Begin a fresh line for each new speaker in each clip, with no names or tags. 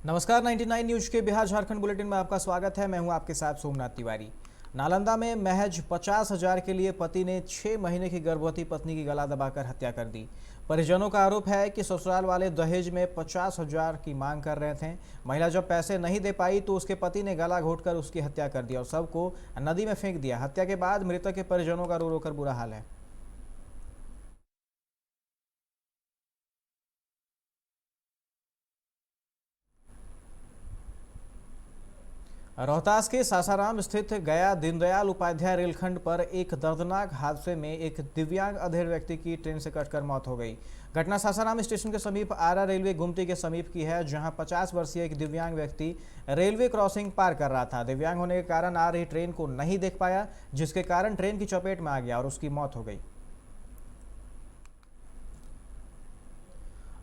नमस्कार। 99 न्यूज के बिहार झारखंड बुलेटिन में आपका स्वागत है। मैं हूं आपके साथ सोमनाथ तिवारी। नालंदा में महज 50,000 के लिए पति ने 6 महीने की गर्भवती पत्नी की गला दबाकर हत्या कर दी। परिजनों का आरोप है कि ससुराल वाले दहेज में 50,000 की मांग कर रहे थे। महिला जब पैसे नहीं दे पाई तो उसके पति ने गला घोंटकर उसकी हत्या कर दी और शव को नदी में फेंक दिया। हत्या के बाद मृतक के परिजनों का रो रो कर बुरा हाल है। रोहतास के सासाराम स्थित गया दीनदयाल उपाध्याय रेलखंड पर एक दर्दनाक हादसे में एक दिव्यांग अधेड़ व्यक्ति की ट्रेन से कटकर मौत हो गई। घटना सासाराम स्टेशन के समीप आरा रेलवे गुमटी के समीप की है, जहां 50 वर्षीय एक दिव्यांग व्यक्ति रेलवे क्रॉसिंग पार कर रहा था। दिव्यांग होने के कारण आ रही ट्रेन को नहीं देख पाया, जिसके कारण ट्रेन की चपेट में आ गया और उसकी मौत हो गई।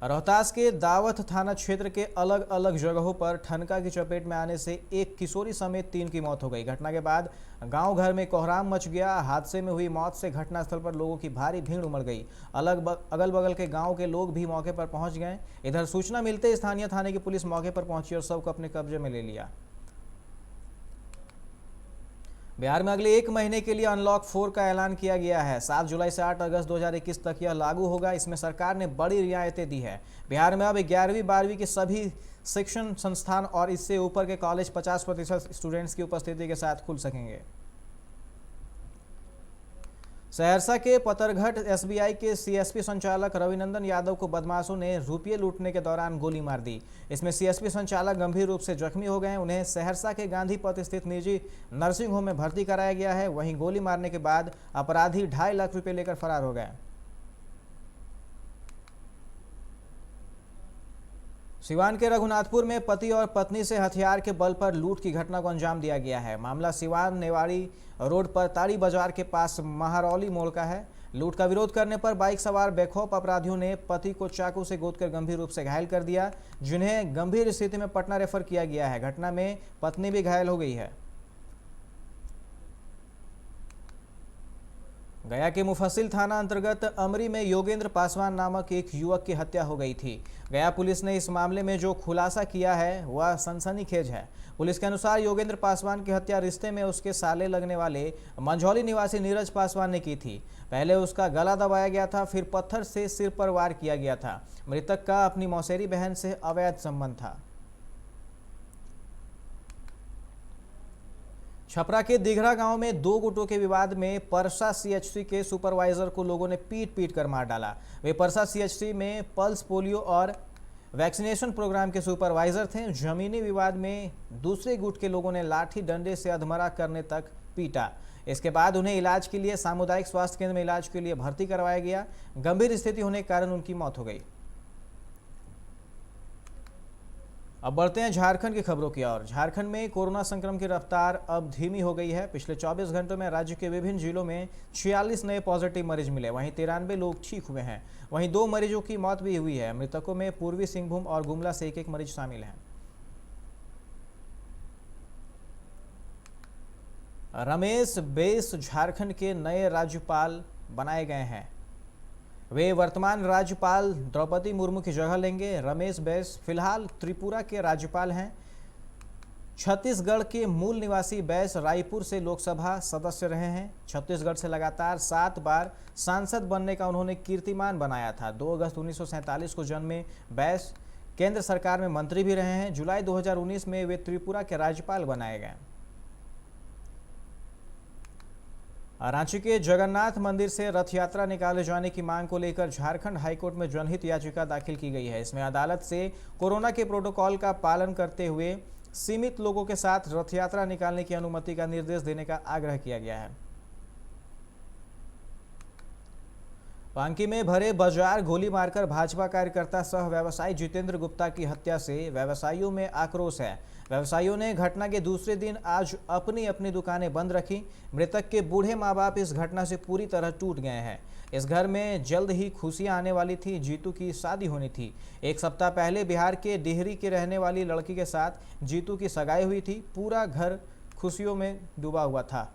रोहतास के दावथ थाना क्षेत्र के अलग अलग जगहों पर ठनका की चपेट में आने से एक किशोरी समेत 3 की मौत हो गई। घटना के बाद गांव घर में कोहराम मच गया। हादसे में हुई मौत से घटनास्थल पर लोगों की भारी भीड़ उमड़ गई। अगल बगल के गांव के लोग भी मौके पर पहुंच गए। इधर सूचना मिलते स्थानीय थाने की पुलिस मौके पर पहुंची और शव को अपने कब्जे में ले लिया। बिहार में अगले 1 महीने के लिए अनलॉक 4 का ऐलान किया गया है। 7 जुलाई से 8 अगस्त 2021 तक यह लागू होगा। इसमें सरकार ने बड़ी रियायतें दी है। बिहार में अब 11वीं 12वीं के सभी शिक्षण संस्थान और इससे ऊपर के कॉलेज 50% स्टूडेंट्स की उपस्थिति के साथ खुल सकेंगे। सहरसा के पतरघट एसबीआई के सीएसपी संचालक रविनंदन यादव को बदमाशों ने रुपये लूटने के दौरान गोली मार दी। इसमें सीएसपी संचालक गंभीर रूप से जख्मी हो गए। उन्हें सहरसा के गांधी पथ स्थित निजी नर्सिंग होम में भर्ती कराया गया है। वहीं गोली मारने के बाद अपराधी 2.5 लाख रुपये लेकर फरार हो गए। सिवान के रघुनाथपुर में पति और पत्नी से हथियार के बल पर लूट की घटना को अंजाम दिया गया है। मामला सिवान नेवाड़ी रोड पर ताड़ी बाजार के पास महारौली मोड़ का है। लूट का विरोध करने पर बाइक सवार बेखौफ अपराधियों ने पति को चाकू से गोदकर गंभीर रूप से घायल कर दिया, जिन्हें गंभीर स्थिति में पटना रेफर किया गया है। घटना में पत्नी भी घायल हो गई है। गया के मुफस्सिल थाना अंतर्गत अमरी में योगेंद्र पासवान नामक एक युवक की हत्या हो गई थी। गया पुलिस ने इस मामले में जो खुलासा किया है वह सनसनीखेज है। पुलिस के अनुसार योगेंद्र पासवान की हत्या रिश्ते में उसके साले लगने वाले मंझौली निवासी नीरज पासवान ने की थी। पहले उसका गला दबाया गया था, फिर पत्थर से सिर पर वार किया गया था। मृतक का अपनी मौसेरी बहन से अवैध संबंध था। छपरा के दिघरा गांव में 2 गुटों के विवाद में परसा सीएचसी के सुपरवाइजर को लोगों ने पीट पीट कर मार डाला। वे परसा सीएचसी में पल्स पोलियो और वैक्सीनेशन प्रोग्राम के सुपरवाइजर थे। जमीनी विवाद में दूसरे गुट के लोगों ने लाठी डंडे से अधमरा करने तक पीटा। इसके बाद उन्हें इलाज के लिए सामुदायिक स्वास्थ्य केंद्र में इलाज के लिए भर्ती करवाया गया। गंभीर स्थिति होने के कारण उनकी मौत हो गई। अब बढ़ते हैं झारखंड की खबरों की ओर। झारखंड में कोरोना संक्रमण की रफ्तार अब धीमी हो गई है। पिछले 24 घंटों में राज्य के विभिन्न जिलों में 46 नए पॉजिटिव मरीज मिले। वहीं 93 लोग ठीक हुए हैं। वहीं 2 मरीजों की मौत भी हुई है। मृतकों में पूर्वी सिंहभूम और गुमला से एक मरीज शामिल हैं। रमेश बैस झारखंड के नए राज्यपाल बनाए गए हैं। वे वर्तमान राज्यपाल द्रौपदी मुर्मू की जगह लेंगे। रमेश बैस फिलहाल त्रिपुरा के राज्यपाल हैं। छत्तीसगढ़ के मूल निवासी बैस रायपुर से लोकसभा सदस्य रहे हैं। छत्तीसगढ़ से लगातार 7 बार सांसद बनने का उन्होंने कीर्तिमान बनाया था। 2 अगस्त 1947 को जन्मे बैस केंद्र सरकार में मंत्री भी रहे हैं। जुलाई 2019 में वे त्रिपुरा के राज्यपाल बनाए गए। रांची के जगन्नाथ मंदिर से रथ यात्रा निकाले जाने की मांग को लेकर झारखंड हाईकोर्ट में जनहित याचिका दाखिल की गई है। इसमें अदालत से कोरोना के प्रोटोकॉल का पालन करते हुए सीमित लोगों के साथ रथ यात्रा निकालने की अनुमति का निर्देश देने का आग्रह किया गया है। बांकी में भरे बाजार गोली मारकर भाजपा कार्यकर्ता सह व्यवसायी जितेंद्र गुप्ता की हत्या से व्यवसायियों में आक्रोश है। व्यवसायियों ने घटना के दूसरे दिन आज अपनी अपनी दुकानें बंद रखी। मृतक के बूढ़े मां बाप इस घटना से पूरी तरह टूट गए हैं। इस घर में जल्द ही खुशियां आने वाली थी। जीतू की शादी होनी थी। 1 सप्ताह पहले बिहार के डिहरी के रहने वाली लड़की के साथ जीतू की सगाई हुई थी। पूरा घर खुशियों में डूबा हुआ था।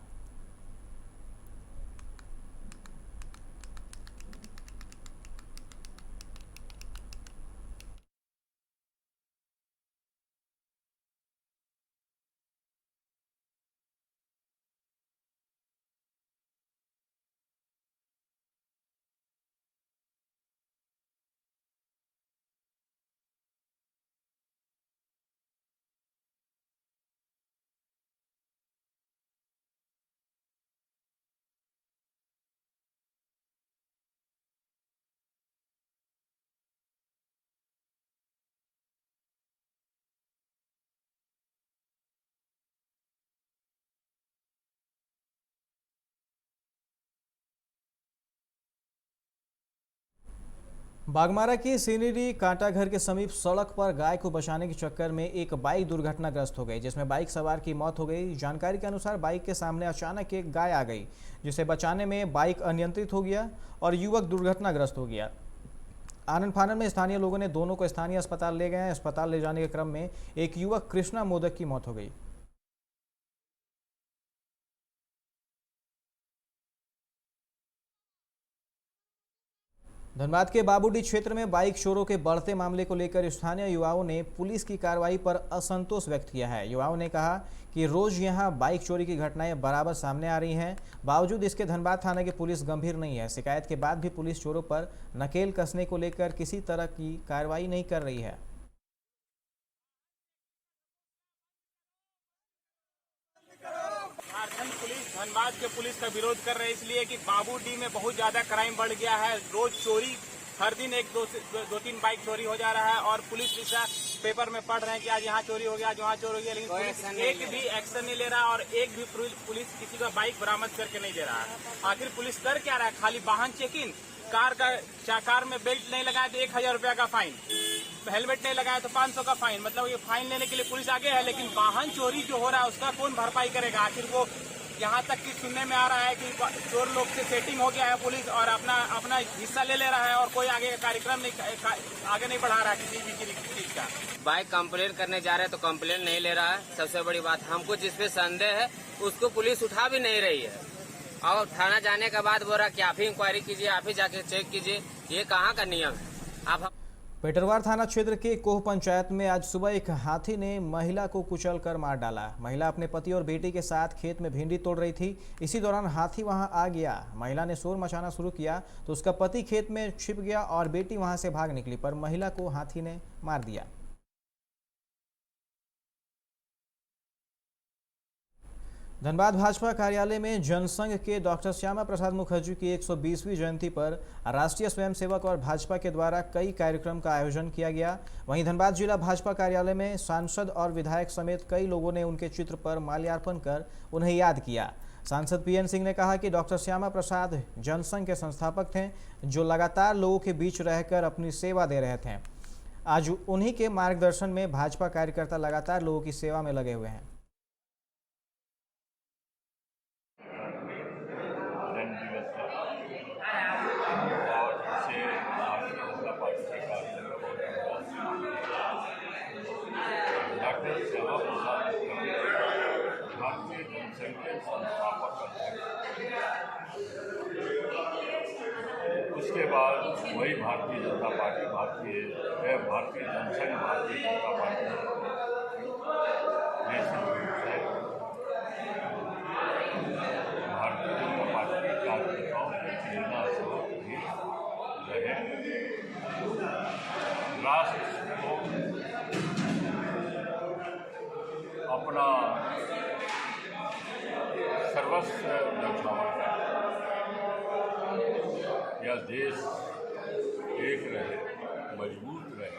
बागमारा की सीनीरी कांटाघर के समीप सड़क पर गाय को बचाने के चक्कर में एक बाइक दुर्घटनाग्रस्त हो गई, जिसमें बाइक सवार की मौत हो गई। जानकारी के अनुसार बाइक के सामने अचानक एक गाय आ गई, जिसे बचाने में बाइक अनियंत्रित हो गया और युवक दुर्घटनाग्रस्त हो गया। आनन फानन में स्थानीय लोगों ने दोनों को स्थानीय अस्पताल ले गए। अस्पताल ले जाने के क्रम में एक युवक कृष्णा मोदक की मौत हो गई। धनबाद के बाबूडी क्षेत्र में बाइक चोरों के बढ़ते मामले को लेकर स्थानीय युवाओं ने पुलिस की कार्रवाई पर असंतोष व्यक्त किया है। युवाओं ने कहा कि रोज यहां बाइक चोरी की घटनाएं बराबर सामने आ रही हैं, बावजूद इसके धनबाद थाना की पुलिस गंभीर नहीं है। शिकायत के बाद भी पुलिस चोरों पर नकेल कसने को लेकर किसी तरह की कार्रवाई नहीं कर रही है।
झारखंड पुलिस धनबाद के पुलिस का विरोध कर रहे हैं, इसलिए कि बाबूडी में बहुत ज्यादा क्राइम बढ़ गया है। रोज चोरी, हर दिन एक दो तीन बाइक चोरी हो जा रहा है और पुलिस जैसा पेपर में पढ़ रहे हैं कि आज यहाँ चोरी हो गया, आज वहाँ चोरी हो गया, लेकिन पुलिस एक भी एक्शन नहीं ले रहा और एक भी पुलिस किसी का बाइक बरामद करके नहीं दे रहा है। आखिर पुलिस कर क्या रहा है? खाली वाहन चेकिंग, कार में बेल्ट नहीं लगाया तो 1000 रुपया का फाइन, हेलमेट नहीं लगाया तो 500 का फाइन। मतलब ये फाइन लेने के लिए पुलिस आगे है, लेकिन वाहन चोरी जो हो रहा है उसका कौन भरपाई करेगा? आखिर वो यहाँ तक कि सुनने में आ रहा है कि चोर लोग से सेटिंग हो गया है, पुलिस और अपना हिस्सा ले रहा है और कोई आगे कार्यक्रम आगे नहीं बढ़ा रहा है किसी भी चीज का।
बाइक कंप्लेन करने जा रहे हैं तो कंप्लेन नहीं ले रहा है। सबसे बड़ी बात, हमको जिस पे संदेह है उसको पुलिस उठा भी नहीं रही है और थाना जाने के बाद बोल रहा कि आप ही इंक्वायरी कीजिए, आप ही जाके चेक कीजिए। ये कहाँ का नियम है? आप
पेटरवार थाना क्षेत्र के कोह पंचायत में आज सुबह एक हाथी ने महिला को कुचलकर मार डाला। महिला अपने पति और बेटी के साथ खेत में भिंडी तोड़ रही थी। इसी दौरान हाथी वहां आ गया। महिला ने शोर मचाना शुरू किया तो उसका पति खेत में छिप गया और बेटी वहां से भाग निकली, पर महिला को हाथी ने मार दिया। धनबाद भाजपा कार्यालय में जनसंघ के डॉक्टर श्यामा प्रसाद मुखर्जी की 120वीं जयंती पर राष्ट्रीय स्वयंसेवक और भाजपा के द्वारा कई कार्यक्रम का आयोजन किया गया। वहीं धनबाद जिला भाजपा कार्यालय में सांसद और विधायक समेत कई लोगों ने उनके चित्र पर माल्यार्पण कर उन्हें याद किया। सांसद पीएन सिंह ने कहा कि डॉक्टर श्यामा प्रसाद जनसंघ के संस्थापक थे, जो लगातार लोगों के बीच रहकर अपनी सेवा दे रहे थे। आज उन्हीं के मार्गदर्शन में भाजपा कार्यकर्ता लगातार लोगों की सेवा में लगे हुए हैं।
डॉक्टर श्यामा प्रसाद भारतीय जनसंघ के संस्थापक अध्यक्ष, उसके बाद वही भारतीय जनता पार्टी भारतीय जनसंघ भारतीय जनता पार्टी भारतीय जनता पार्टी के कार्यकर्ताओं की प्रेरणा स्रोत भी रहे। राष्ट्र को अपना सर्वस्व न्यौछावर कर यह देश एक रहे, मजबूत रहे।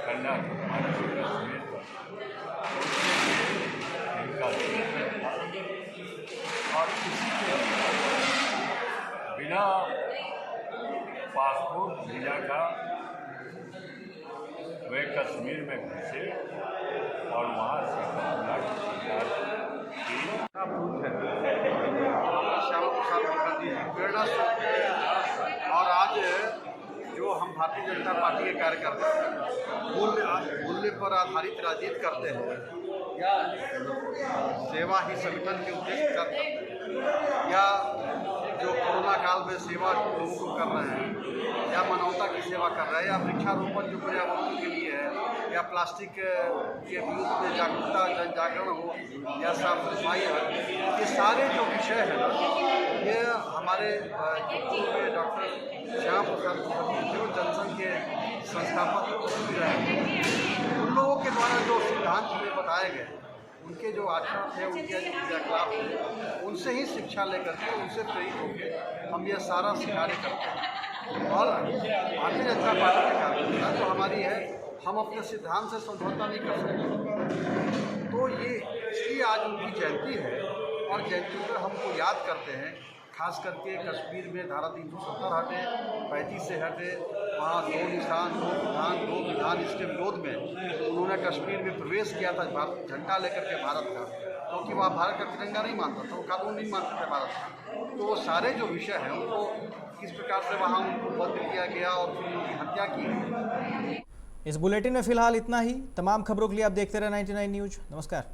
कन्याकुमारी से कश्मीर तक इनका जीवन था और किसी के बिना पासपोर्ट वीजा का वे कश्मीर में घुसे और वहाँ से
श्यामा प्रसाद मुखर्जी प्रेरणा स्रोत है। और आज जो हम भारतीय जनता पार्टी के कार्यकर्ता मूल्य पर आधारित राजनीति करते हैं या सेवा ही संगठन के उद्देश्य कर सकते हैं, या जो कोरोना काल में सेवा लोगों को कर रहे हैं, या मानवता की सेवा कर रहे हैं, या वृक्षारोपण जो पर्यावरण के लिए है, या प्लास्टिक के विरुद्ध में जागरूकता जन जागरण हो, या साफ सफाई हो, ये सारे जो विषय हैं ना, ये हमारे जो डॉक्टर श्यामा प्रसाद मुखर्जी जो जनसंघ के संस्थापक रहे, उन लोगों के द्वारा जो सिद्धांत हमें बताए गए, उनके जो आचरण थे, उनके जो क्रियाकलाप थे, उनसे ही शिक्षा लेकर के, उनसे प्रेरित होकर हम ये सारा कार्य करते हैं। और भारतीय जनता पार्टी की कार्यकर्ता जो हमारी है, हम अपने सिद्धांत से समझौता नहीं कर सकते। तो ये इसलिए आज उनकी जयंती है और जयंती पर हमको याद करते हैं। खास करके कश्मीर में धारा 370 हटे, 35 से हटे, वहाँ दो निशान, दो विधान इसके विरोध में उन्होंने कश्मीर में प्रवेश किया था झंडा लेकर के भारत का, क्योंकि वहाँ भारत का तिरंगा नहीं मानता था, वो कानून नहीं मानता था भारत का। तो वो सारे जो विषय हैं उनको किस प्रकार से वहाँ उनको बंद किया गया और फिर उनकी हत्या की।
इस बुलेटिन में फिलहाल इतना ही। तमाम खबरों के लिए आप देखते रहे 99 न्यूज। नमस्कार।